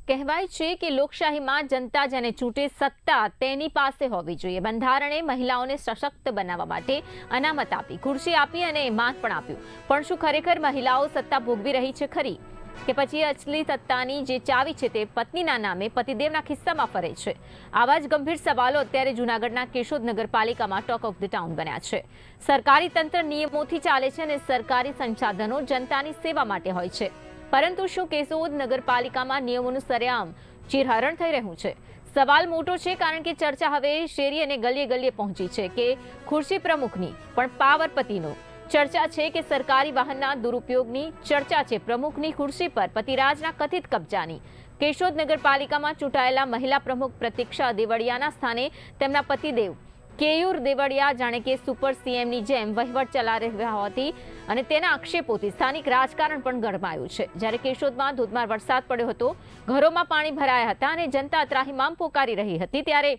કહેવાય છે કે લોકશાહીમાં જનતા જેને ચૂંટે સત્તા તેની પાસે હોવી જોઈએ। બંધારણે મહિલાઓને સશક્ત બનાવવા માટે અનામત આપી, ખુરશી આપી અને માન પણ આપ્યું। પણ શું ખરેખર મહિલાઓ સત્તા ભોગવી રહી છે ખરી? કે પછી અસલી સત્તાની જે ચાવી છે તે પત્નીના નામે પતિદેવના ખિસ્સામાં ફરે છે? આવા જ ગંભીર સવાલો અત્યારે જૂનાગઢના કેશોદ નગરપાલિકામાં ટોક ઓફ ધ ટાઉન બન્યા છે। સરકારી તંત્ર નિયમોથી ચાલે છે અને સરકારી સંસાધનો જનતાની સેવા માટે હોય છે, પરંતુ શું કેશોદ નગરપાલિકામાં નિયમોનું સરેઆમ ચીરહરણ થઈ રહ્યું છે? સવાલ મોટો છે, કારણ કે ચર્ચા હવે શેરી અને ગલીએ ગલીએ પહોંચી છે કે ખુરશી પ્રમુખની પણ પાવર પતિનો। ચર્ચા છે કે સરકારી વાહનના દુરુપયોગની, ચર્ચા છે પ્રમુખની ખુરશી પર પતિરાજના કથિત કબજાની। કેશોદ નગરપાલિકામાં ચૂંટાયેલા મહિલા પ્રમુખ પ્રતીક્ષા દેવળિયાના સ્થાને તેમના પતિદેવ કેયુર દેવળિયા જાણે કે સુપર સીએમની જેમ વહીવટ ચલાવી રહ્યા હોવાથી અને તેના આક્ષેપોથી સ્થાનિક રાજકારણ પણ ગરમાયું છે। જ્યારે કેશોદમાં ધોધમાર વરસાદ પડ્યો હતો, ઘરોમાં પાણી ભરાયા હતા અને જનતા ત્રાહિમામ પોકારી રહી હતી, ત્યારે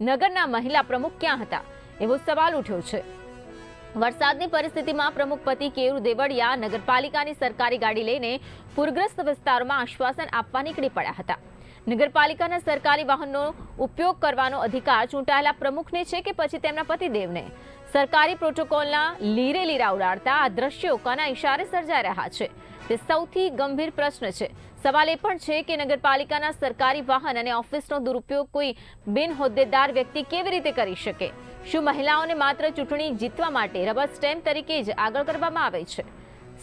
નગરના મહિલા પ્રમુખ ક્યાં હતા? એવો સવાલ ઉઠ્યો છે। વરસાદની પરિસ્થિતિમાં પ્રમુખ પતિ કેયુર દેવળિયા નગરપાલિકાની સરકારી ગાડી લઈને પૂરગ્રસ્ત વિસ્તારોમાં આશ્વાસન આપવા નીકળી પડ્યા હતા। નગરપાલિકાના સરકારી વાહનનો ઉપયોગ કરવાનો અધિકાર ચૂંટાયેલા પ્રમુખને છે કે પછી તેમના પતિદેવને? સરકારી પ્રોટોકોલના લીરે લીરા ઉડાડતા આ દ્રશ્યો કોના ઇશારે સર્જાઈ રહ્યા છે? તે સૌથી ગંભીર પ્રશ્ન છે। સવાલ એ પણ છે કે નગરપાલિકાના સરકારી વાહન અને ઓફિસનો દુરુપયોગ કોઈ બિનહોદ્દેદાર વ્યક્તિ કેવી રીતે કરી શકે? શું મહિલાઓને માત્ર ચૂંટણી જીતવા માટે રબર સ્ટેમ્પ તરીકે જ આગળ કરવામાં આવે છે?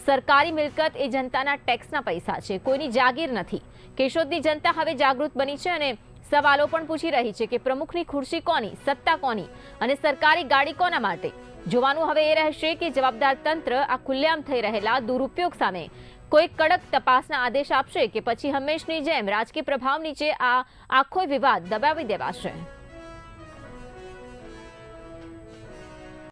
સરકારી મિલકત એ જનતાના ટેક્સના પૈસા છે, કોઈની જાગીર નથી। કેશોદની જનતા હવે જાગૃત બની છે અને સવાલો પણ પૂછી રહી છે કે પ્રમુખની ખુરશી કોની, સત્તા કોની અને સરકારી ગાડી કોના માટે? જોવાનું હવે એ રહેશે કે જવાબદાર તંત્ર આ ખુલ્લેઆમ થઈ રહેલા દુરુપયોગ સામે કોઈ કડક તપાસના આદેશ આપશે કે પછી હંમેશની જેમ રાજકીય પ્રભાવ નીચે આ આખો વિવાદ દબાવી દેવાશે।